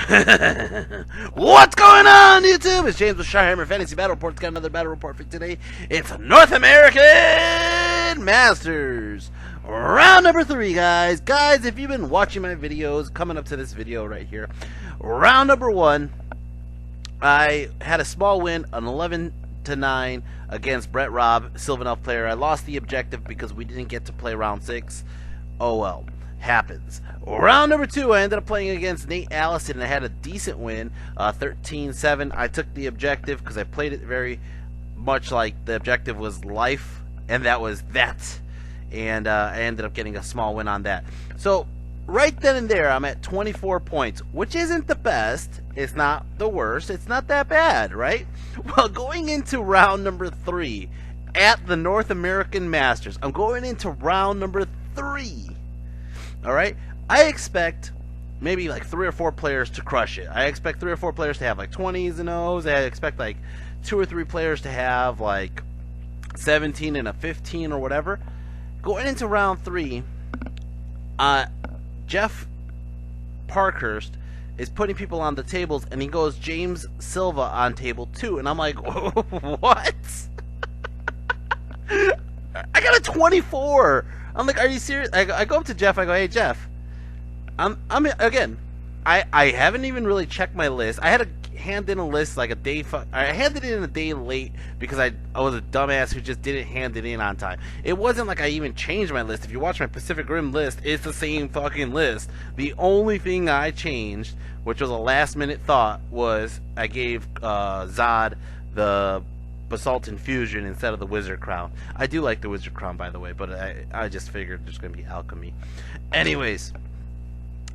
What's going on, YouTube? It's James with Shirehammer Fantasy Battle Report. Got another battle report for today. It's North American Masters round number 3, guys. Guys, if you've been watching my videos, coming up to this video right here, round number 1, I had a small win, an 11-9 against Brett Robb, Sylvanelf player. I lost the objective because we didn't get to play round 6. Oh well. Happens. Round number 2, I ended up playing against Nate Allison, and I had a decent win, 13-7. I took the objective because I played it very much like the objective was life, and that was that. And I ended up getting a small win on that. So right then and there, I'm at 24 points, which isn't the best. It's not the worst. It's not that bad, right? Well, going into round number 3 at the North American Masters, I'm going into round number 3. Alright, I expect maybe like 3 or 4 players to crush it. I expect 3 or 4 players to have like 20s and O's. I expect like 2 or 3 players to have like 17 and a 15 or whatever. Going into round 3, Jeff Parkhurst is putting people on the tables, and he goes James Silva on table 2, and I'm like, what? I got a 24. I'm like, are you serious? I go up to Jeff. I go, hey Jeff, I haven't even really checked my list. I had to hand in a list like a day. I handed it in a day late because I was a dumbass who just didn't hand it in on time. It wasn't like I even changed my list. If you watch my Pacific Rim list, it's the same fucking list. The only thing I changed, which was a last minute thought, was I gave Zod the Basalt Infusion instead of the Wizard Crown. I do like the Wizard Crown, by the way, but I just figured there's gonna be alchemy. Anyways,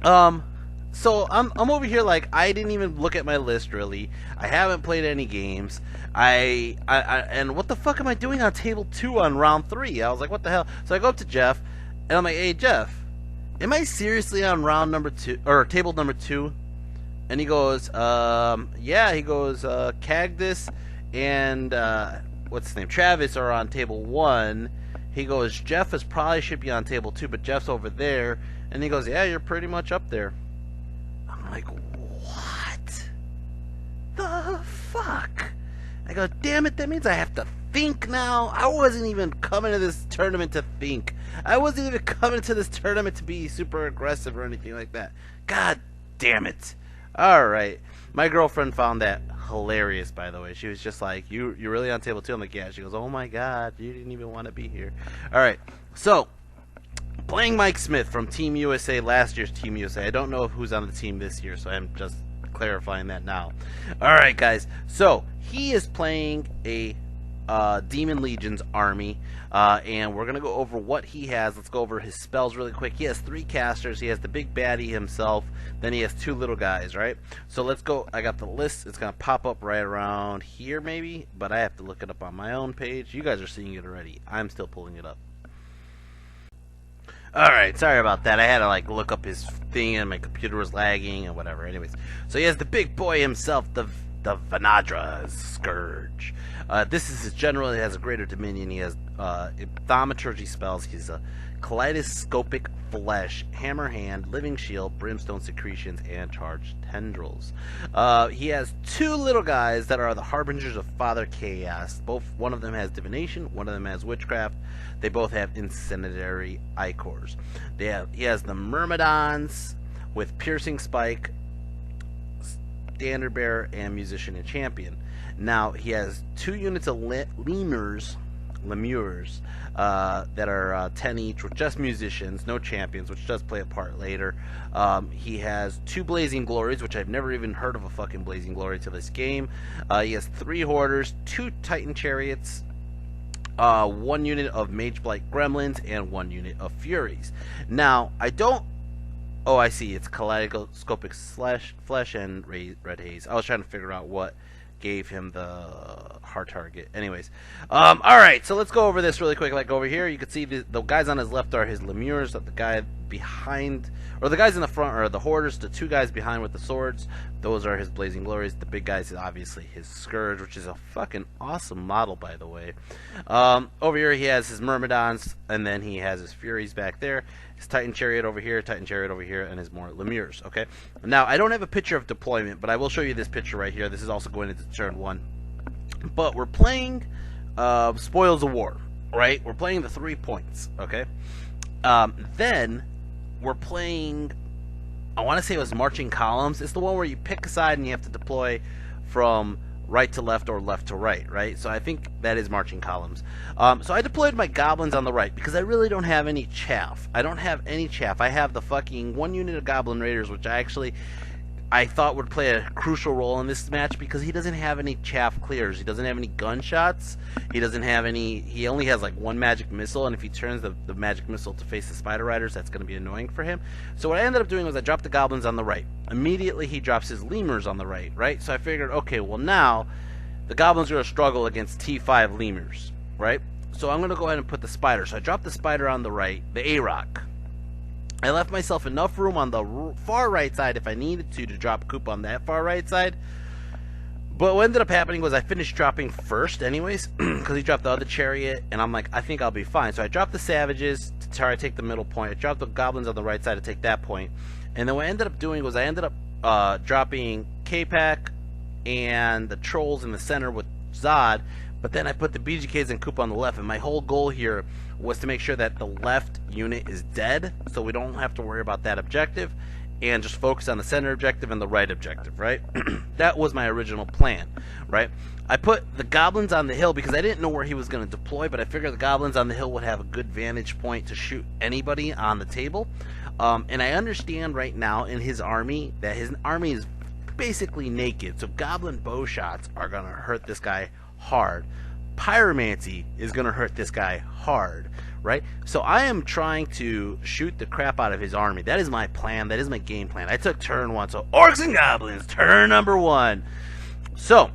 so I'm over here like I didn't even look at my list really. I haven't played any games. And what the fuck am I doing on table 2 on round 3? I was like, what the hell? So I go up to Jeff, and I'm like, hey Jeff, am I seriously on round number 2 or table number 2? And he goes, yeah. He goes, Cagdis and what's his name, Travis are on table 1. He goes, Jeff is probably should be on table 2, but Jeff's over there. And he goes, yeah, you're pretty much up there. I'm like, what the fuck? I go, damn it, that means I have to think now. I wasn't even coming to this tournament to think. I wasn't even coming to this tournament to be super aggressive or anything like that. God damn it. Alright, my girlfriend found that hilarious, by the way. She was just like, you're really on table 2? I'm like, yeah. She goes, oh my god, you didn't even want to be here. Alright, so playing Mike Smith from Team USA, last year's Team USA. I don't know who's on the team this year, so I'm just clarifying that now. Alright guys, so he is playing a Demon Legion's army, and we're gonna go over what he has. Let's go over his spells really quick. He has 3 casters. He has the big baddie himself, then he has 2 little guys, right? So let's go. I got the list. It's gonna pop up right around here maybe, but I have to look it up on my own page. You guys are seeing it already. I'm still pulling it up. Alright, sorry about that. I had to like look up his thing and my computer was lagging and whatever. Anyways, so he has the big boy himself, the Vanadra's Scourge. This is his general. He has a greater dominion. He has thaumaturgy spells. He's a kaleidoscopic flesh, hammer hand, living shield, brimstone secretions, and charged tendrils. He has 2 little guys that are the harbingers of Father Chaos. One of them has divination, one of them has witchcraft. They both have incendiary ichors. He has the myrmidons with piercing spike, standard bearer, and musician and champion. Now he has 2 units of lemurs that are 10 each, with just musicians, no champions, which does play a part later. He has 2 blazing glories, which I've never even heard of a fucking blazing glory to this game. He has 3 hoarders, 2 titan chariots, 1 unit of mage blight gremlins, and 1 unit of furies. Now I don't. Oh, I see. It's kaleidoscopic flesh and red haze. I was trying to figure out what gave him the hard target. Anyways, alright, so let's go over this really quick. Like over here, you can see the guys on his left are his lemures. The guy behind, or the guys in the front are the hoarders. The 2 guys behind with the swords, those are his blazing glories. The big guys is obviously his scourge, which is a fucking awesome model, by the way. Over here he has his myrmidons, and then he has his furies back there. his Titan Chariot over here, Titan Chariot over here, and his more Lemures, okay? Now, I don't have a picture of deployment, but I will show you this picture right here. This is also going into turn 1. But we're playing Spoils of War, right? We're playing the 3 points, okay? Then we're playing, I want to say it was Marching Columns. It's the one where you pick a side and you have to deploy from right to left or left to right, right? So I think that is Marching Columns. So I deployed my Goblins on the right because I really don't have any chaff. I don't have any chaff. I have the fucking 1 unit of Goblin Raiders, which I thought would play a crucial role in this match because he doesn't have any chaff clears. He doesn't have any gunshots. He doesn't have any. He only has like 1 magic missile, and if he turns the magic missile to face the Spider Riders, that's going to be annoying for him. So what I ended up doing was I dropped the Goblins on the right. Immediately he drops his Lemurs on the right? So I figured, okay, well now the Goblins are going to struggle against T5 Lemurs, right? So I'm going to go ahead and put the Spider. So I dropped the Spider on the right, the A-Rock. I left myself enough room on the far right side if I needed to drop Coop on that far right side. But what ended up happening was I finished dropping first anyways, because he dropped the other Chariot, and I'm like, I think I'll be fine. So I dropped the Savages to try to take the middle point. I dropped the Goblins on the right side to take that point. And then what I ended up doing was I ended up dropping K-Pack and the Trolls in the center with Zod, but then I put the BGKs and Coop on the left, and my whole goal here was to make sure that the left unit is dead, so we don't have to worry about that objective, and just focus on the center objective and the right objective, right? That was my original plan, right? I put the Goblins on the hill because I didn't know where he was going to deploy, but I figured the Goblins on the hill would have a good vantage point to shoot anybody on the table. And I understand right now in his army that his army is basically naked, so Goblin bow shots are going to hurt this guy hard. Pyromancy is going to hurt this guy hard, right? So I am trying to shoot the crap out of his army. That is my plan. That is my game plan. I took turn 1. So Orcs and Goblins, turn number 1. So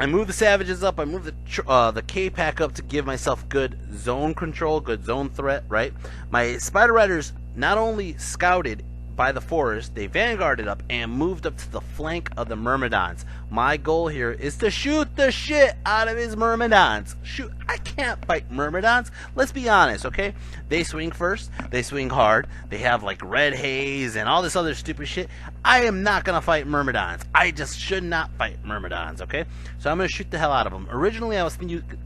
I moved the Savages up. I moved the K-Pack up to give myself good zone control, good zone threat, right? My Spider Riders not only scouted by the forest, they vanguarded up and moved up to the flank of the Myrmidons. My goal here is to shoot the shit out of his Myrmidons. Shoot, I can't fight Myrmidons. Let's be honest, okay? They swing first, they swing hard, they have like red haze and all this other stupid shit. I am not gonna fight Myrmidons. I just should not fight Myrmidons, okay? So I'm gonna shoot the hell out of them. Originally, I was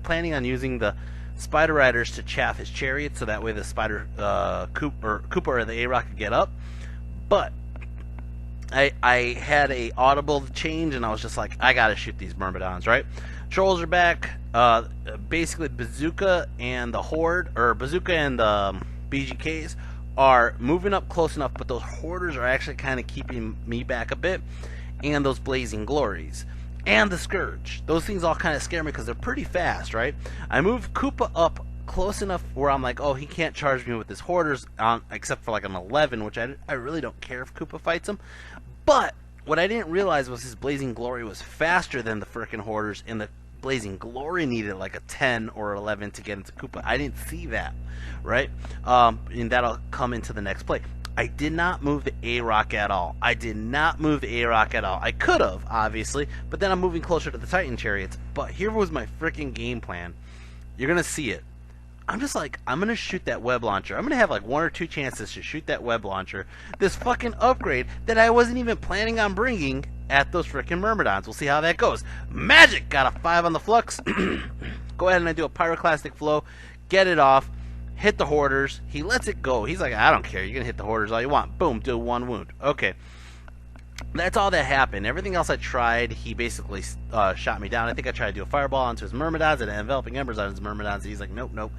planning on using the Spider Riders to chaff his Chariot, so that way the Spider Cooper or the A-Rock could get up. But I had a audible change, and I was just like, I gotta shoot these Myrmidons, right? Trolls are back. Basically, Bazooka and the Horde, or Bazooka and the BGKs, are moving up close enough, but those Hoarders are actually kind of keeping me back a bit. And those Blazing Glories. And the Scourge. Those things all kind of scare me because they're pretty fast, right? I moved Koopa up close enough where I'm like, oh, he can't charge me with his Hoarders, except for like an 11, which I really don't care if Koopa fights him. But what I didn't realize was his Blazing Glory was faster than the frickin' Hoarders, and the Blazing Glory needed like a 10 or 11 to get into Koopa. I didn't see that, right? And that'll come into the next play. I did not move the A-Rock at all. I did not move the A-Rock at all. I could have, obviously, but then I'm moving closer to the Titan Chariots. But here was my freaking game plan. You're going to see it. I'm just like, I'm going to shoot that web launcher. I'm going to have like 1 or 2 chances to shoot that web launcher. This fucking upgrade that I wasn't even planning on bringing at those freaking Myrmidons. We'll see how that goes. Magic! Got a 5 on the flux. Go ahead and I do a Pyroclastic Flow. Get it off. Hit the Hoarders. He lets it go. He's like, I don't care. You're going to hit the Hoarders all you want. Boom. Do 1 wound. Okay. That's all that happened. Everything else I tried, he basically shot me down. I think I tried to do a fireball onto his Myrmidons and enveloping embers on his Myrmidons. And he's like, nope, nope.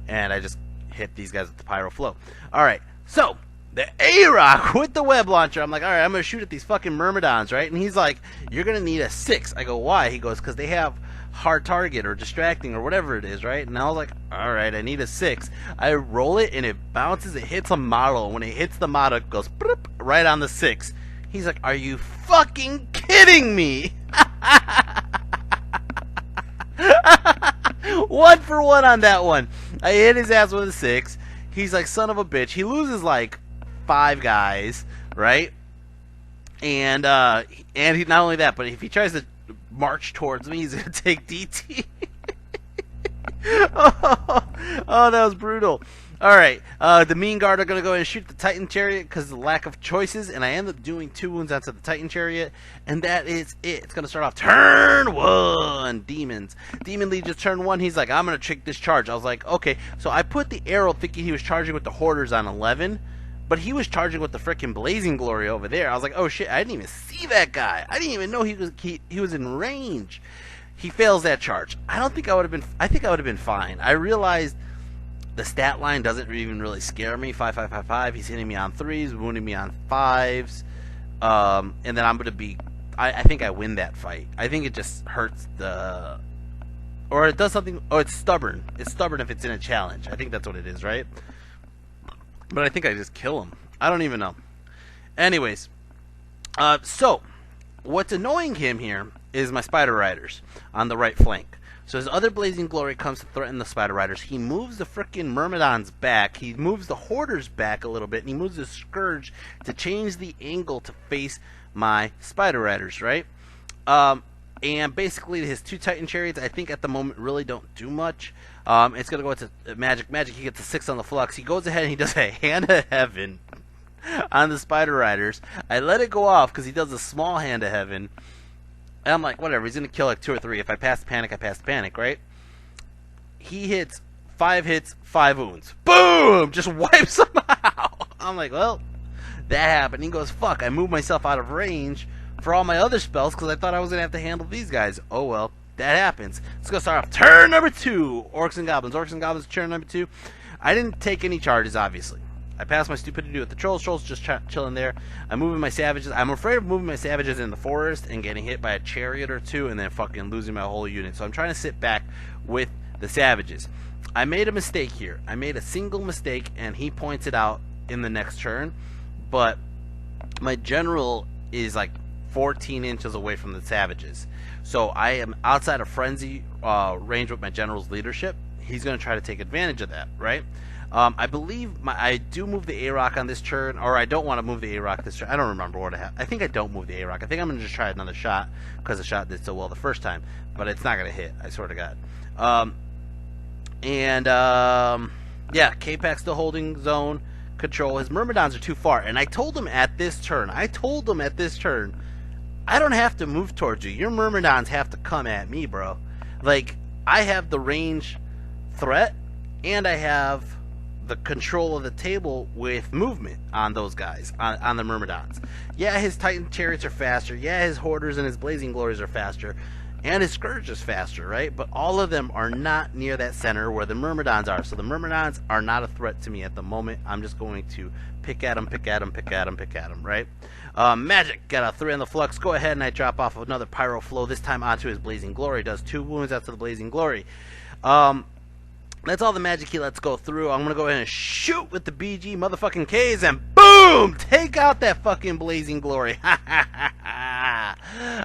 And I just hit these guys with the Pyro Flow. Alright, so the A-Rock with the web launcher. I'm like, alright, I'm going to shoot at these fucking Myrmidons, right? And he's like, you're going to need a 6. I go, why? He goes, because they have hard target or distracting or whatever it is, right? And I was like, alright, I need a 6. I roll it and it bounces. It hits a model. And when it hits the model, it goes right on the 6. He's like, are you fucking kidding me? 1 for 1 on that one. I hit his ass with a 6. He's like, son of a bitch. He loses like 5 guys, right? And he not only that, but if he tries to march towards me, he's gonna take DT. Oh, that was brutal. Alright, the Mean Guard are going to go ahead and shoot the Titan Chariot because of the lack of choices, and I end up doing 2 wounds onto the Titan Chariot, and that is it. It's going to start off turn 1, Demons. Demon Legion's turn 1, he's like, I'm going to trick this charge. I was like, okay, so I put the arrow thinking he was charging with the Hoarders on 11, but he was charging with the freaking Blazing Glory over there. I was like, oh shit, I didn't even see that guy. I didn't even know he was in range. He fails that charge. I think I would have been fine. I realized the stat line doesn't even really scare me. 5, 5, 5, 5. He's hitting me on 3s, wounding me on 5s, and then I'm gonna be. I think I win that fight. I think it just hurts the, or it does something. Oh, it's stubborn. It's stubborn if it's in a challenge. I think that's what it is, right? But I think I just kill him. I don't even know. Anyways, so what's annoying him here is my Spider Riders on the right flank. So his other Blazing Glory comes to threaten the Spider Riders. He moves the frickin' Myrmidons back. He moves the Hoarders back a little bit. And he moves the Scourge to change the angle to face my Spider Riders, right? And basically his 2 Titan Chariots, I think at the moment, really don't do much. It's going to go into Magic. Magic, he gets a 6 on the Flux. He goes ahead and he does a Hand of Heaven on the Spider Riders. I let it go off because he does a small Hand of Heaven. And I'm like, whatever, he's going to kill like 2 or 3. If I pass the panic, I pass the panic, right? He hits 5 hits, 5 wounds. Boom! Just wipes him out. I'm like, well, that happened. He goes, fuck, I moved myself out of range for all my other spells because I thought I was going to have to handle these guys. Oh, well, that happens. Let's go start off turn number 2. Orcs and Goblins. Orcs and Goblins, turn number 2. I didn't take any charges, obviously. I passed my stupidity with the Trolls. Trolls just chilling there. I'm moving my Savages. I'm afraid of moving my Savages in the forest and getting hit by a chariot or 2 and then fucking losing my whole unit. So I'm trying to sit back with the Savages. I made a mistake here. I made a single mistake, and he points it out in the next turn. But my General is like 14 inches away from the Savages. So I am outside of Frenzy range with my General's leadership. He's going to try to take advantage of that, right? I believe I do move the A-Rock on this turn, or I don't want to move the A-Rock this turn. I don't remember what I have. I think I don't move the A-Rock. I think I'm going to just try another shot because the shot did so well the first time, but it's not going to hit. I swear to God. Yeah, K-Pack still holding zone control. His Myrmidons are too far, and I told him at this turn, I don't have to move towards you. Your Myrmidons have to come at me, bro. Like, I have the range threat, and I have the control of the table with movement on those guys, on the Myrmidons. Yeah, his Titan Chariots are faster. Yeah, his Hoarders and his Blazing Glories are faster. And his Scourge is faster, right? But all of them are not near that center where the Myrmidons are. So the Myrmidons are not a threat to me at the moment. I'm just going to pick at them, right? Magic, got a 3 on the Flux. Go ahead and I drop off another Pyro Flow, this time onto his Blazing Glory. Does 2 wounds after the Blazing Glory. That's all the magic he lets go through. I'm going to go ahead and shoot with the BG motherfucking Ks and boom! Take out that fucking Blazing Glory.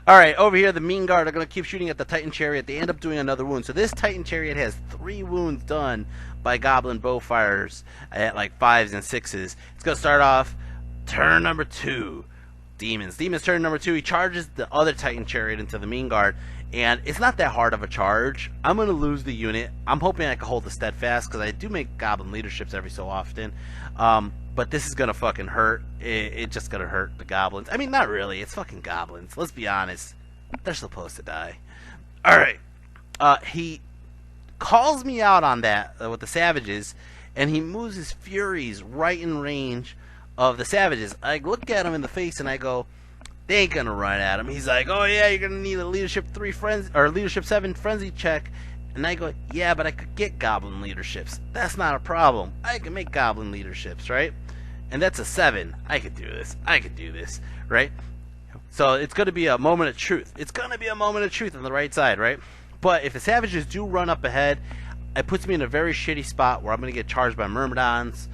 Alright, over here the Mean Guard are going to keep shooting at the Titan Chariot. They end up doing another wound. So this Titan Chariot has 3 wounds done by Goblin Bowfires at like 5s and 6s. It's going to start off turn number 2. Demons. Demons turn number 2. He charges the other Titan Chariot into the Mean Guard. And it's not that hard of a charge. I'm going to lose the unit. I'm hoping I can hold the Steadfast because I do make Goblin leaderships every so often. But this is going to fucking hurt. It's just going to hurt the Goblins. I mean, not really. It's fucking Goblins. Let's be honest. They're supposed to die. Alright. He calls me out on that with the Savages. And he moves his Furies right in range of the Savages. I look at him in the face and I go, they ain't gonna run at him. He's like, oh yeah, you're gonna need a leadership 3 frenzy or leadership 7 frenzy check. And I go, yeah, but I could get Goblin leaderships. That's not a problem. I can make Goblin leaderships, right? And that's a 7. I could do this. I could do this, right? So it's gonna be a moment of truth. It's gonna be a moment of truth on the right side, right? But if the Savages do run up ahead, it puts me in a very shitty spot where I'm gonna get charged by Myrmidons,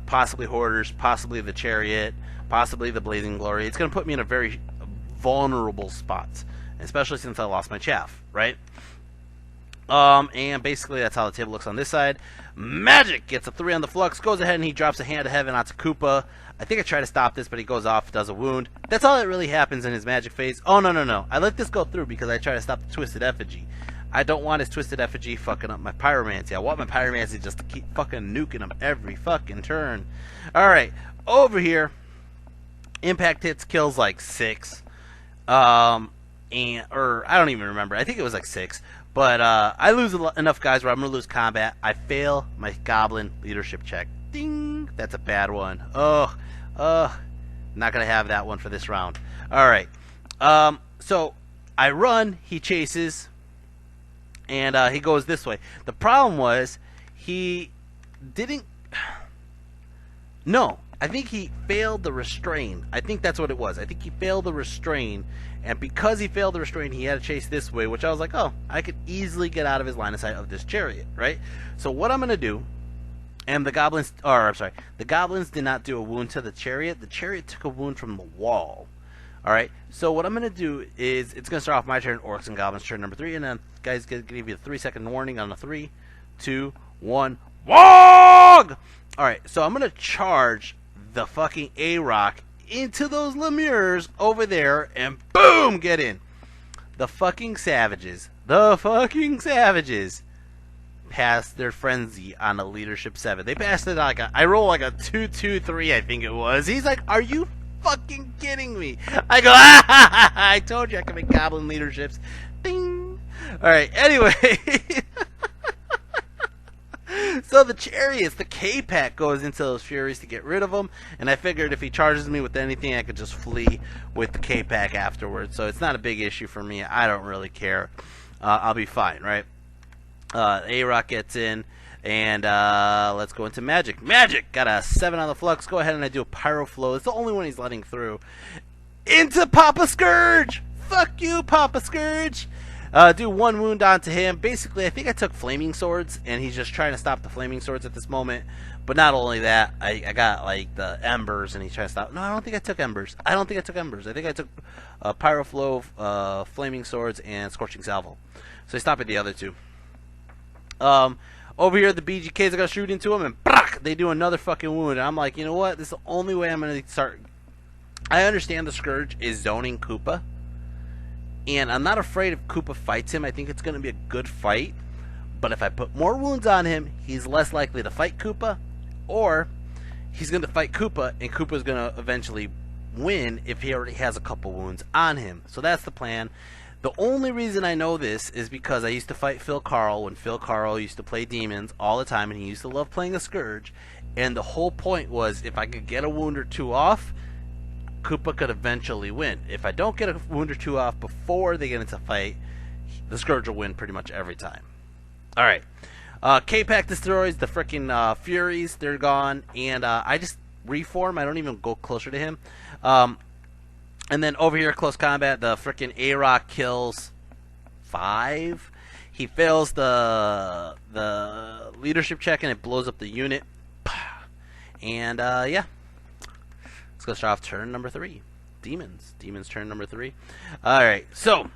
possibly Hoarders, possibly the Chariot, possibly the Blazing Glory. It's going to put me in a very vulnerable spot, especially since I lost my chaff, right? And basically that's how the table looks on this side. Magic gets a 3 on the Flux, goes ahead and he drops a Hand of Heaven onto Koopa. I think I try to stop this, but he goes off, does a wound. That's all that really happens in his Magic phase. Oh, no. I let this go through because I try to stop the Twisted Effigy. I don't want his Twisted Effigy fucking up my Pyromancy. I want my Pyromancy just to keep fucking nuking him every fucking turn. Alright, over here, impact hits kills like 6. Or I don't even remember. I think it was like 6. But I lose enough guys where I'm going to lose combat. I fail my Goblin leadership check. Ding! That's a bad one. Ugh. Not going to have that one for this round. Alright. So, I run. He chases. And he goes this way. The problem was, he didn't... No. I think he failed the restrain. I think that's what it was. I think he failed the restrain. And because he failed the restrain, he had to chase this way, which I was like, oh, I could easily get out of his line of sight of this chariot, right? So what I'm going to do, and the Goblins did not do a wound to the chariot. The chariot took a wound from the wall. Alright, so what I'm going to do is, it's going to start off my turn, Orcs and Goblins turn number 3, and then guys give you a 3-second warning on a 3, 2, 1, WOG! Alright, so I'm going to charge the fucking A-Rock into those lemures over there, and boom, get in. The fucking savages passed their frenzy on a leadership 7. They passed it like I roll like a 2-2-3, I think it was. He's like, are you fucking kidding me? I go, I told you I could make Goblin leaderships. Ding. Alright, anyway. So the chariots, the K-Pack goes into those Furies to get rid of them, and I figured if he charges me with anything, I could just flee with the K-Pack afterwards. So it's not a big issue for me. I don't really care. I'll be fine, right? A-Rock gets in, and let's go into Magic. Magic! Got a 7 on the Flux. Go ahead and I do a Pyro Flow. It's the only one he's letting through. Into Papa Scourge! Fuck you, Papa Scourge! Do 1 wound onto him. Basically, I think I took Flaming Swords, and he's just trying to stop the Flaming Swords at this moment. But not only that, I got, like, the Embers, and he's trying to stop... No, I don't think I took Embers. I think I took Pyro Flow, Flaming Swords, and Scorching Salvo. So he's stopping the other 2. Over here, the BGKs are going to shoot into him, and they do another fucking wound. And I'm like, you know what? This is the only way I'm going to start... I understand the Scourge is zoning Koopa. And I'm not afraid if Koopa fights him. I think it's going to be a good fight. But if I put more wounds on him, he's less likely to fight Koopa. Or he's going to fight Koopa, and Koopa's going to eventually win if he already has a couple wounds on him. So that's the plan. The only reason I know this is because I used to fight Phil Carl when Phil Carl used to play demons all the time, and he used to love playing a Scourge. And the whole point was if I could get a wound or 2 off, Koopa could eventually win. If I don't get a wound or 2 off before they get into a fight, the Scourge will win pretty much every time. Alright. K-Pack destroys the freaking Furies. They're gone. And I just reform. I don't even go closer to him. And then over here, close combat, the freaking A-Rock kills 5. He fails the leadership check, and it blows up the unit. And, yeah. Let's go start off turn number 3. Demons. Demons turn number 3. Alright, so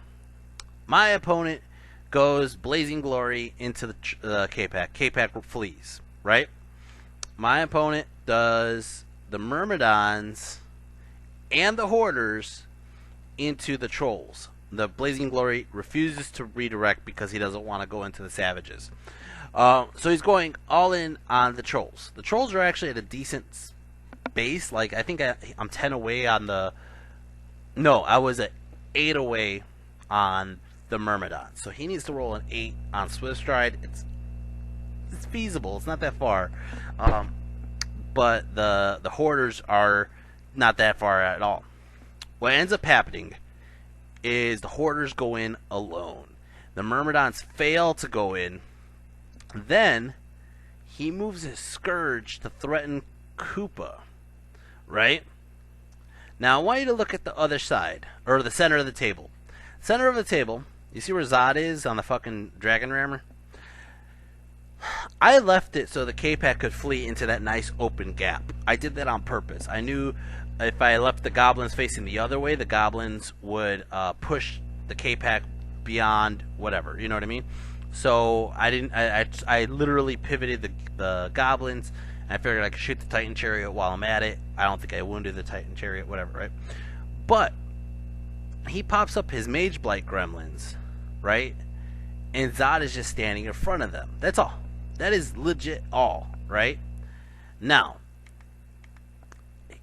my opponent goes Blazing Glory into the K-Pack. K-Pack flees, right? My opponent does the Myrmidons and the Hoarders into the Trolls. The Blazing Glory refuses to redirect because he doesn't want to go into the Savages. So he's going all in on the Trolls. The Trolls are actually at a decent base. Like, I think I'm 10 away on the... No, I was at 8 away on the Myrmidon. So he needs to roll an 8 on Swift Stride. It's feasible. It's not that far. But the Hoarders are not that far at all. What ends up happening is the Hoarders go in alone. The Myrmidons fail to go in. Then he moves his Scourge to threaten Koopa. Right? Now I want you to look at the other side, or the center of the table. Center of the table, you see where Zod is on the fucking Dragon Rammer? I left it so the K-Pack could flee into that nice open gap. I did that on purpose. I knew if I left the Goblins facing the other way, the Goblins would push the K-Pack beyond whatever. You know what I mean? So I didn't. I literally pivoted the Goblins. I figured I could shoot the Titan Chariot while I'm at it. I don't think I wounded the Titan Chariot, whatever, right? But he pops up his Mage Blight Gremlins, right? and Zod is just standing in front of them. That's all. That is legit all, right? Now,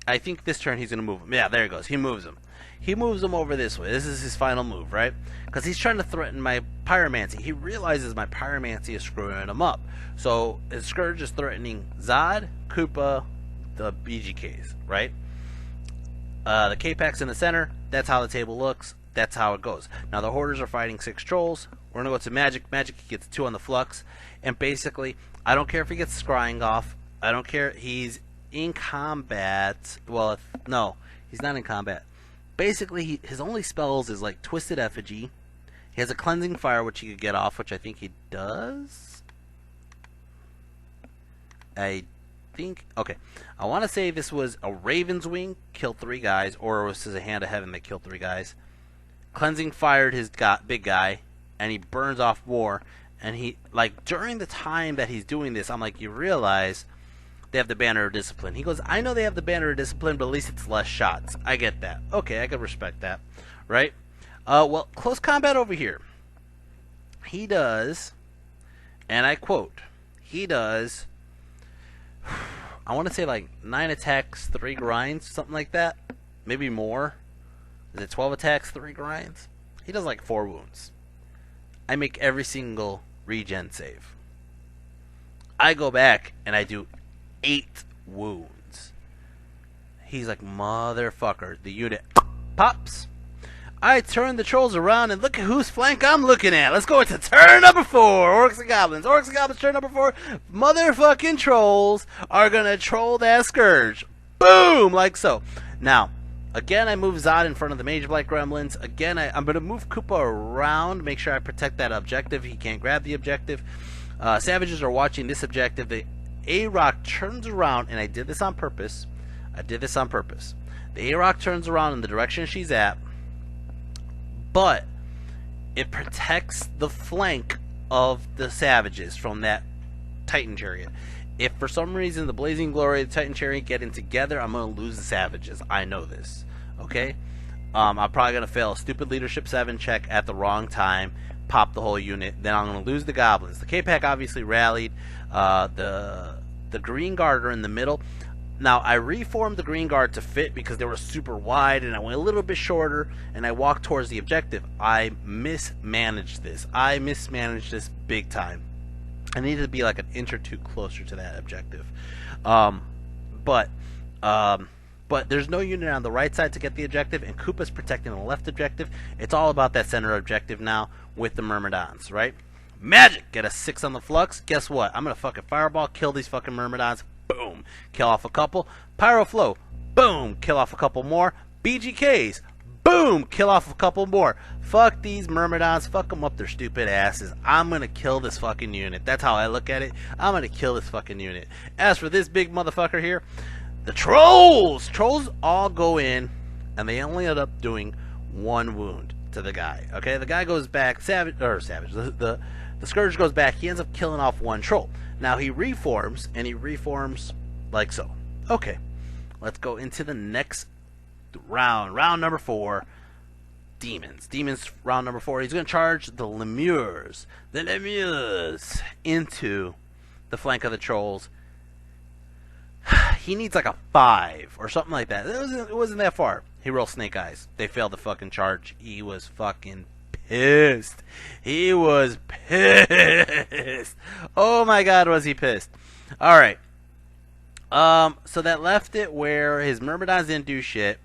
I think this turn he's going to move him. Yeah, there he goes. He moves him. He moves him over this way. This is his final move, right? Because he's trying to threaten my Pyromancy. He realizes my Pyromancy is screwing him up. So his Scourge is threatening Zod, Koopa, the BGKs, right? The K-Pack's in the center. That's how the table looks. That's how it goes. Now the Hoarders are fighting 6 Trolls. We're going to go to Magic. Magic, he gets 2 on the Flux. And basically, I don't care if he gets Scrying off. I don't care. He's in combat. Well, no, he's not in combat. Basically, his only spells is like Twisted Effigy. He has a Cleansing Fire, which he could get off, which I think he does. Okay. I want to say this was a Raven's Wing, killed 3 guys, or this is a Hand of Heaven that killed 3 guys. Cleansing Fired his big guy, and he burns off War. And he, like, during the time that he's doing this, I'm like, you realize they have the Banner of Discipline. He goes, I know they have the Banner of Discipline, but at least it's less shots. I get that. Okay, I can respect that. Right? Well, close combat over here. He does, and I quote, he does, I want to say like 9 attacks, 3 grinds, something like that. Maybe more. Is it 12 attacks, 3 grinds? He does like 4 wounds. I make every single regen save. I go back and I do 8 wounds. He's like, motherfucker. The unit pops. I turn the Trolls around and look at whose flank I'm looking at. Let's go into turn number 4. Orcs and Goblins. Orcs and Goblins, turn number 4. Motherfucking Trolls are going to troll that Scourge. Boom! Like so. Now, again, I move Zod in front of the Mage Blight Gremlins. Again, I'm going to move Koopa around. Make sure I protect that objective. He can't grab the objective. Savages are watching this objective. The A-Rock turns around, and I did this on purpose. The A-Rock turns around in the direction she's at, but it protects the flank of the Savages from that Titan Chariot. If for some reason the Blazing Glory and the Titan Chariot get in together, I'm going to lose the Savages. I know this. Okay? I'm probably going to fail a stupid Leadership 7 check at the wrong time, pop the whole unit, then I'm going to lose the Goblins. The K-Pack obviously rallied. The Green Guard are in the middle. Now, I reformed the Green Guard to fit because they were super wide, and I went a little bit shorter, and I walked towards the objective. I mismanaged this. Big time. I needed to be like an inch or 2 closer to that objective. But there's no unit on the right side to get the objective, and Koopa's protecting the left objective. It's all about that center objective now with the Myrmidons, right? Magic! Get a 6 on the Flux. Guess what? I'm going to fucking Fireball, kill these fucking Myrmidons. Boom! Kill off a couple. Pyro Flow. Boom! Kill off a couple more. BGKs. Boom! Kill off a couple more. Fuck these Myrmidons. Fuck them up their stupid asses. I'm gonna kill this fucking unit. That's how I look at it. I'm gonna kill this fucking unit. As for this big motherfucker here, the Trolls! Trolls all go in, and they only end up doing 1 wound to the guy. Okay? The guy goes back. The Scourge goes back. He ends up killing off 1 Troll. Now he reforms, and he reforms like so. Okay. Let's go into the next round. Round number 4. Demons. Demons, round number 4. He's going to charge the Lemures. Into the flank of the Trolls. He needs like a 5 or something like that. It wasn't that far. He rolls Snake Eyes. They failed the fucking charge. He was fucking pissed. He was pissed. Oh my god, was he pissed. Alright. So that left it where his Myrmidons didn't do shit.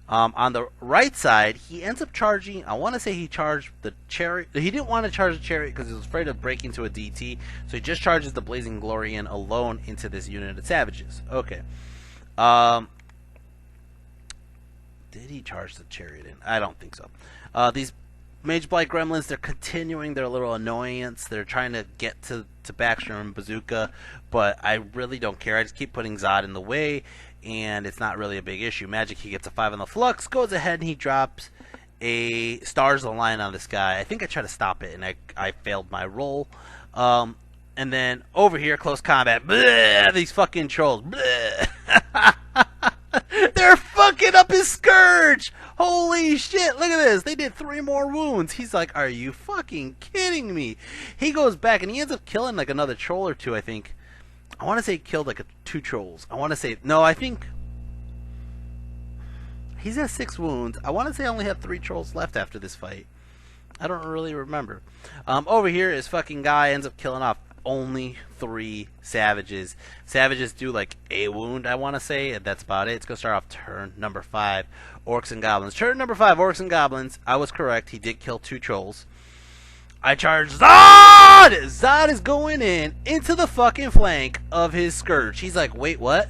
On the right side, he ends up charging. I want to say he charged the Chariot. He didn't want to charge the Chariot because he was afraid of breaking to a DT. So he just charges the Blazing Glory in alone into this unit of Savages. Okay. Did he charge the Chariot in? I don't think so. These Mage Blight Gremlins, they're continuing their little annoyance. They're trying to get to Baxter and Bazooka, but I really don't care. I just keep putting Zod in the way, and it's not really a big issue. Magic, he gets a 5 on the Flux, goes ahead and he drops a Stars Align on this guy. I think I tried to stop it, and I failed my roll. And then over here, close combat. Bleh, these fucking Trolls. Bleh. They're fucking up his Scourge. Holy shit, look at this. They did 3 more wounds. He's like, are you fucking kidding me? He goes back and he ends up killing like another troll or two, I think. I want to say he killed like 2 trolls. I want to say, no, I think he's at 6 wounds. I want to say I only have 3 trolls left after this fight. I don't really remember. Over here, his fucking guy ends up killing off only 3 savages. Savages do like a wound, I want to say, and that's about it. It's going to start off turn number 5, Orcs and Goblins. Turn number 5, Orcs and Goblins. I was correct. He did kill 2 trolls. I charge Zod! Zod is going into the fucking flank of his Scourge. He's like, wait, what?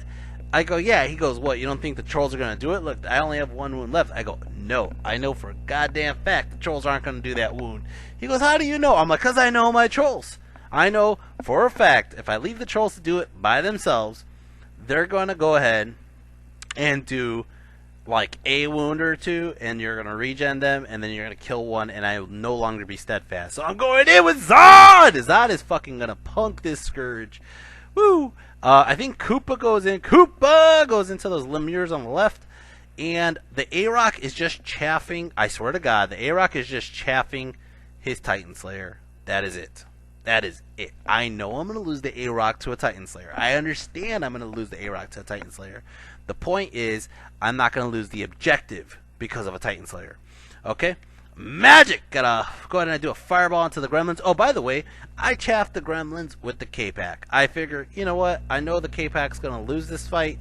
I go, yeah. He goes, what, you don't think the trolls are going to do it? Look, I only have 1 wound left. I go, no. I know for a goddamn fact the trolls aren't going to do that wound. He goes, how do you know? I'm like, because I know my trolls. I know for a fact if I leave the trolls to do it by themselves, they're going to go ahead and do like a wound or 2, and you're going to regen them, and then you're going to kill 1, and I will no longer be steadfast. So I'm going in with Zod! Zod is fucking going to punk this Scourge. Woo! I think Koopa goes in. Koopa goes into those lemures on the left, and the A-Rock is just chaffing. I swear to God, the A-Rock is just chaffing his Titan Slayer. That is it. That is it. I know I'm going to lose the A-Rock to a Titan Slayer. I understand I'm going to lose the A-Rock to a Titan Slayer. The point is, I'm not going to lose the objective because of a Titan Slayer. Okay? Magic! Gotta go ahead and do a fireball into the gremlins. Oh, by the way, I chaffed the gremlins with the K-Pack. I figure, you know what? I know the K-Pack's going to lose this fight,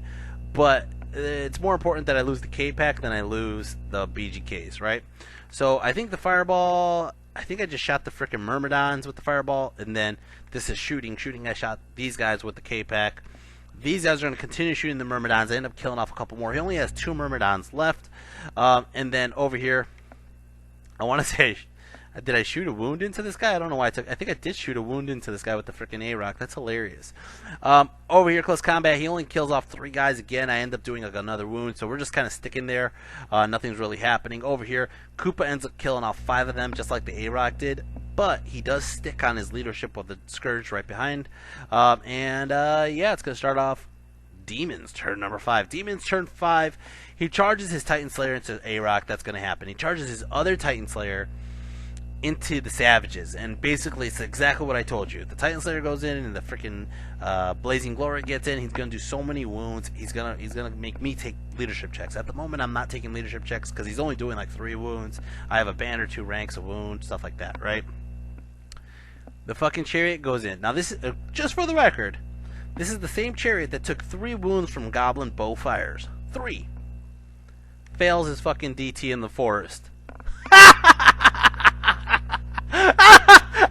but it's more important that I lose the K-Pack than I lose the BGKs, right? So I think the fireball... I think I just shot the frickin' Myrmidons with the fireball, and then this is shooting. I shot these guys with the K-Pack. These guys are going to continue shooting the Myrmidons. I end up killing off a couple more. He only has 2 Myrmidons left. And then over here, I want to say, did I shoot a wound into this guy? I don't know why I think I did shoot a wound into this guy with the frickin' A-Rock. That's hilarious. Over here, close combat, he only kills off 3 guys again. I end up doing like another wound, so we're just kind of sticking there. Nothing's really happening. Over here, Koopa ends up killing off 5 of them, just like the A-Rock did. But he does stick on his leadership of the Scourge right behind. Yeah, it's going to start off Demons, turn number 5. Demons, turn 5. He charges his Titan Slayer into A-Rock. That's going to happen. He charges his other Titan Slayer into the Savages, and basically it's exactly what I told you. The Titan Slayer goes in, and the freaking Blazing Glory gets in. He's gonna do so many wounds. He's gonna make me take leadership checks. At the moment, I'm not taking leadership checks because he's only doing like 3 wounds. I have a band or 2 ranks of wounds, stuff like that, right? The fucking chariot goes in. Now this is just for the record. This is the same chariot that took 3 wounds from Goblin bow fires. 3. Fails his fucking DT in the forest.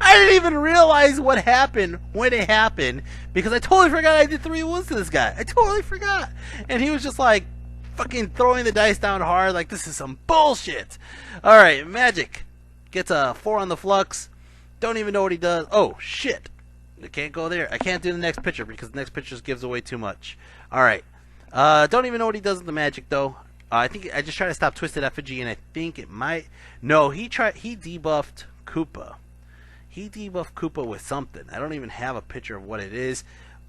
I didn't even realize what happened when it happened because I totally forgot I did 3 wounds to this guy. I totally forgot. And he was just like fucking throwing the dice down hard like this is some bullshit. Alright, Magic gets a 4 on the flux. Don't even know what he does. Oh, shit. I can't go there. I can't do the next picture because the next picture gives away too much. Alright. Don't even know what he does with the Magic though. I think I just tried to stop Twisted Effigy and I think it might... No, he debuffed Koopa. He debuffed Koopa with something. I don't even have a picture of what it is.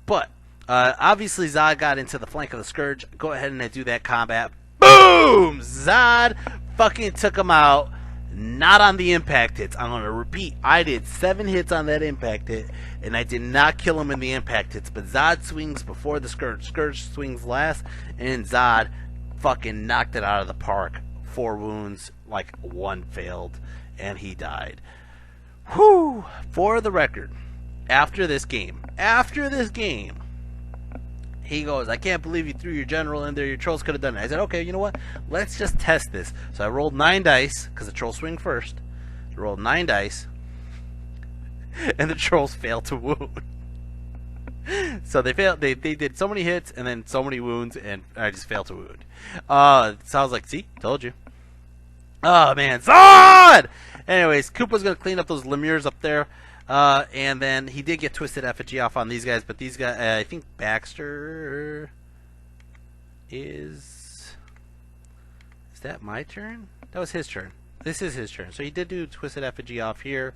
But, obviously Zod got into the flank of the Scourge. Go ahead and do that combat. Boom! Zod fucking took him out. Not on the impact hits. I'm going to repeat. I did 7 hits on that impact hit. And I did not kill him in the impact hits. But Zod swings before the Scourge. Scourge swings last. And Zod fucking knocked it out of the park. 4 wounds. Like 1 failed. And he died. Whew! For the record, after this game, he goes, I can't believe you threw your general in there, your trolls could have done it. I said, okay, you know what? Let's just test this. So I rolled 9 dice, because the trolls swing first. I rolled 9 dice, and the trolls failed to wound. So they failed, they did so many hits, and then so many wounds, and I just failed to wound. So I was like, see, told you. Oh, man, Zod! Anyways, Koopa's going to clean up those lemures up there. And then he did get Twisted Effigy off on these guys. But these guys, I think Baxter is that my turn? That was his turn. This is his turn. So he did do Twisted Effigy off here.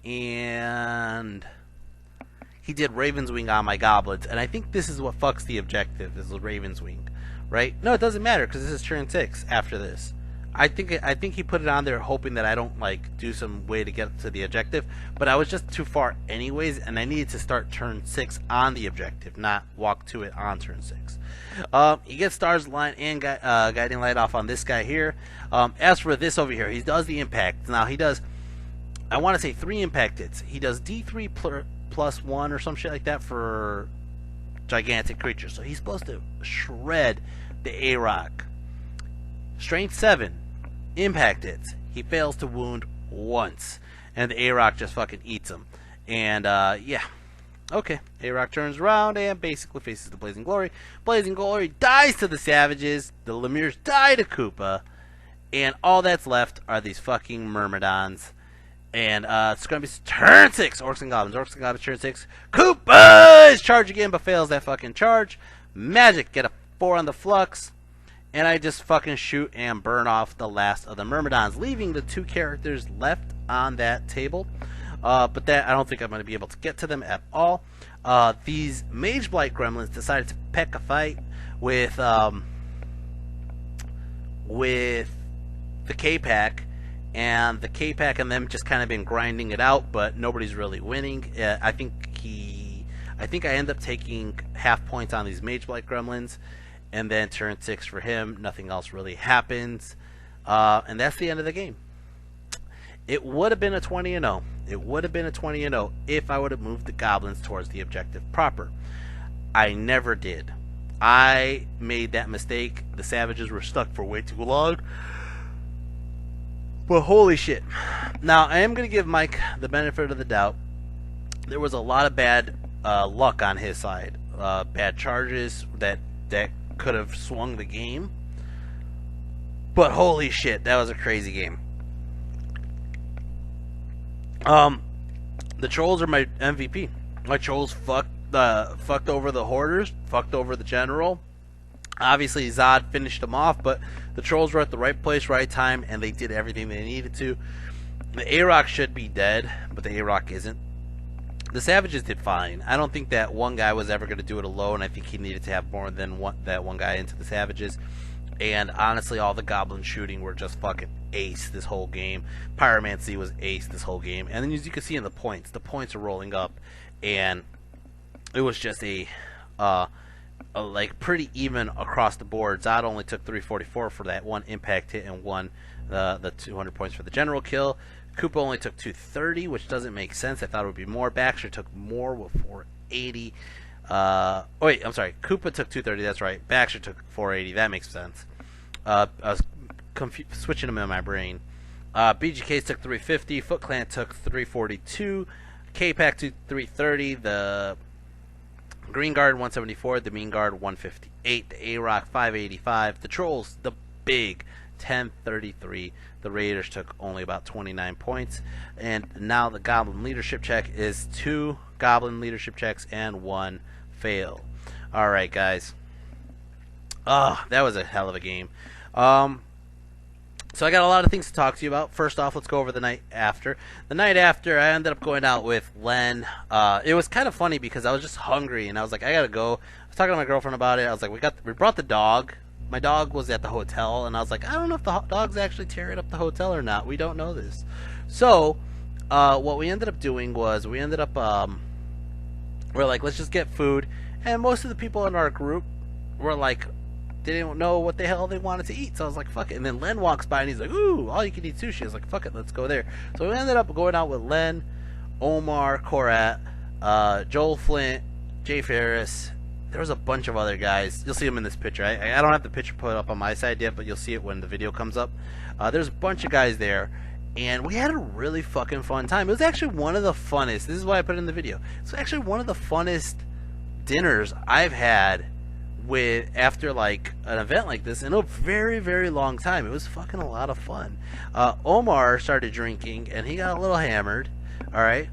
And he did Raven's Wing on my goblins. And I think this is what fucks the objective, is the Raven's Wing. Right? No, it doesn't matter because this is turn 6 after this. I think he put it on there hoping that I don't like do some way to get to the objective, but I was just too far anyways, and I needed to start turn 6 on the objective, not walk to it on turn 6. He gets stars line and guiding light off on this guy here. As for this over here, he does the impact. Now he does, I want to say 3 impact hits. He does D3 plus 1 or some shit like that for gigantic creatures. So he's supposed to shred the A-Rock. Strength 7, impact hits. He fails to wound once, and the A-Rock just fucking eats him. And yeah, okay. A-Rock turns around and basically faces the Blazing Glory. Blazing Glory dies to the Savages. The Lemirs die to Koopa, and all that's left are these fucking Myrmidons. And it's going to be turn 6. Orcs and Goblins. Orcs and Goblins turn 6. Koopa is charge again, but fails that fucking charge. Magic, get a 4 on the Flux. And I just fucking shoot and burn off the last of the Myrmidons, leaving the 2 characters left on that table. But that, I don't think I'm going to be able to get to them at all. These Mage Blight Gremlins decided to pick a fight with the K-Pack. And the K-Pack and them just kind of been grinding it out, but nobody's really winning. I think I end up taking half points on these Mage Blight Gremlins. And then turn 6 for him. Nothing else really happens. And that's the end of the game. It would have been a 20-0. It would have been a 20-0 if I would have moved the Goblins towards the objective proper. I never did. I made that mistake. The Savages were stuck for way too long. But holy shit. Now, I am going to give Mike the benefit of the doubt. There was a lot of bad luck on his side. Bad charges that could have swung the game, but holy shit, that was a crazy game. The Trolls are my MVP. My Trolls fucked over the Hoarders, fucked over the General. Obviously Zod finished them off, but the Trolls were at the right place, right time, and they did everything they needed to. The A-Rock should be dead, but the A-Rock isn't. The Savages did fine. I don't think that one guy was ever going to do it alone. I think he needed to have more than that one guy into the Savages. And honestly, all the Goblin shooting were just fucking ace this whole game. Pyromancy was ace this whole game. And then as you can see in the points are rolling up. And it was just a like pretty even across the board. Zod only took 344 for that one impact hit and won the 200 points for the general kill. Koopa only took 230, which doesn't make sense. I thought it would be more. Baxter took more with 480. Oh wait, I'm sorry. Koopa took 230. That's right. Baxter took 480. That makes sense. I was switching them in my brain. BGK took 350. Foot Clan took 342. K-Pack took 330. The Green Guard 174. The Mean Guard 158. The A-Rock 585. The Trolls, the big 1033. The Raiders took only about 29 points. And now the Goblin leadership check is 2 Goblin leadership checks and 1 fail. Alright, guys. That was a hell of a game. So I got a lot of things to talk to you about. First off, let's go over the night after. The night after, I ended up going out with Len. It was kind of funny because I was just hungry, and I was like, I gotta go. I was talking to my girlfriend about it. I was like, we brought the dog. My dog was at the hotel, and I was like, I don't know if the dog's actually tearing up the hotel or not. We don't know this. So, what we ended up doing was we're like, let's just get food. And most of the people in our group were like, they didn't know what the hell they wanted to eat. So I was like, fuck it. And then Len walks by, and he's like, ooh, all you can eat sushi. I was like, fuck it, let's go there. So we ended up going out with Len, Omar, Korat, Joel Flint, Jay Ferris. There was a bunch of other guys. You'll see them in this picture. I don't have the picture put up on my side yet, but you'll see it when the video comes up. There's a bunch of guys there, and we had a really fucking fun time. It was actually one of the funnest. This is why I put it in the video. It's actually one of the funnest dinners I've had after like an event like this in a very, very long time. It was fucking a lot of fun. Omar started drinking, and he got a little hammered. All right,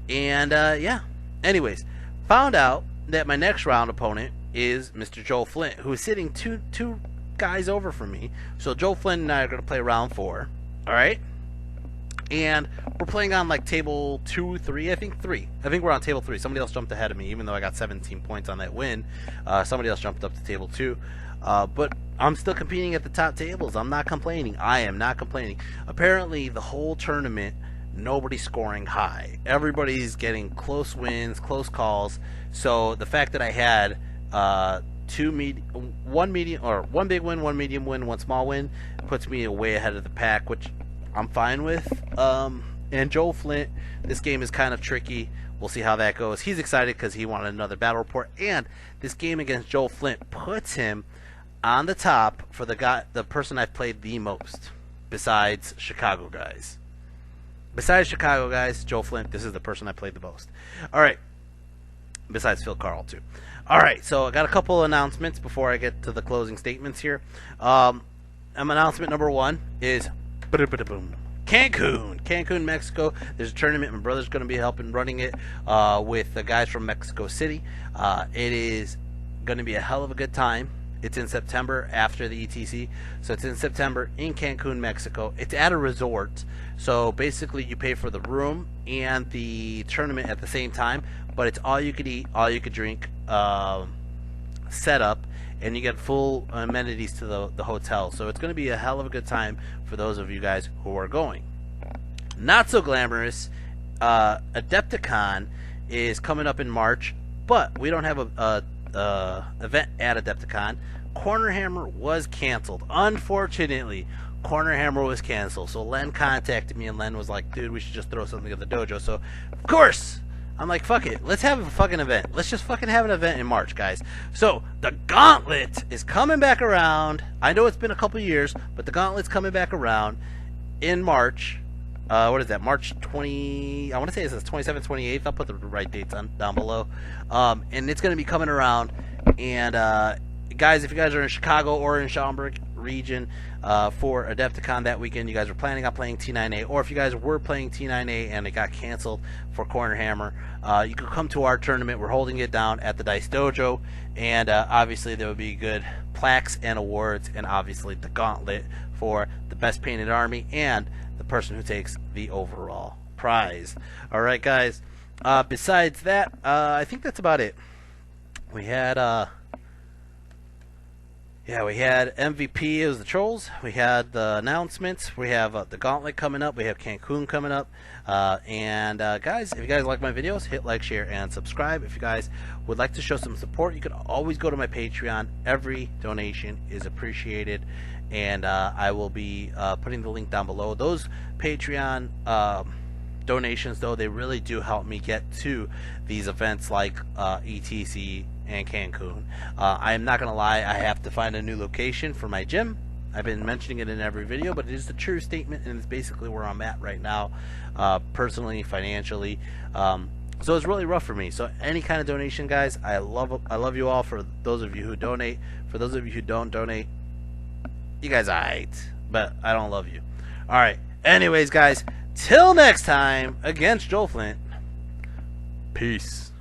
and yeah. Anyways, found out that my next round opponent is Mr. Joel Flint, who is sitting two guys over from me. So Joel Flint and I are going to play round 4. All right? And we're playing on like table 2, 3, I think 3. I think we're on table 3. Somebody else jumped ahead of me, even though I got 17 points on that win. Somebody else jumped up to table 2. But I'm still competing at the top tables. I'm not complaining. I am not complaining. Apparently, the whole tournament, nobody's scoring high. Everybody's getting close wins, close calls. So the fact that I had one big win, one medium win, one small win puts me way ahead of the pack, which I'm fine with. And Joel Flint, this game is kind of tricky. We'll see how that goes. He's excited because he wanted another battle report, and this game against Joel Flint puts him on the top for the person I've played the most, besides Chicago guys. Besides Chicago guys, Joel Flint, this is the person I played the most. All right. Besides Phil Carl too. All right, so I got a couple announcements before I get to the closing statements here. Announcement number one is Cancun, Mexico. There's a tournament. My brother's going to be helping running it with the guys from Mexico City. It is going to be a hell of a good time. It's in September after the ETC. So it's in September in Cancun, Mexico. It's at a resort. So basically you pay for the room and the tournament at the same time. But it's all you could eat, all you could drink setup. And you get full amenities to the hotel. So it's going to be a hell of a good time for those of you guys who are going. Not so glamorous. Adepticon is coming up in March. But we don't have a event at Adepticon. Corner Hammer was canceled. Unfortunately, Corner Hammer was canceled. So Len contacted me, and Len was like, dude, we should just throw something at the dojo. So, of course, I'm like, fuck it. Let's have a fucking event. Let's just fucking have an event in March, guys. So, the Gauntlet is coming back around. I know it's been a couple years, but the Gauntlet's coming back around in March. What is that? March 20... I want to say it says 27th, 28th. I'll put the right dates down below. And it's going to be coming around. And, guys, if you guys are in Chicago or in Schaumburg region for Adepticon that weekend, you guys are planning on playing T9A, or if you guys were playing T9A and it got canceled for Corner Hammer, you can come to our tournament. We're holding it down at the Dice Dojo, and obviously there will be good plaques and awards, and obviously the Gauntlet for the best painted army and the person who takes the overall prize. Alright, guys, besides that, I think that's about it. We had we had MVP, it was the Trolls. We had the announcements. We have the Gauntlet coming up. We have Cancun coming up. Guys, if you guys like my videos, hit like, share, and subscribe. If you guys would like to show some support, you can always go to my Patreon. Every donation is appreciated, and I will be putting the link down below. Those Patreon donations, though, they really do help me get to these events like ETC and Cancun. I am not going to lie, I have to find a new location for my gym. I've been mentioning it in every video, but it is the true statement, and it's basically where I'm at right now, personally, financially. So it's really rough for me. So any kind of donation, guys, I love you all. For those of you who donate, for those of you who don't donate, you guys are alright, but I don't love you. Alright, anyways, guys, till next time, against Joel Flint, peace.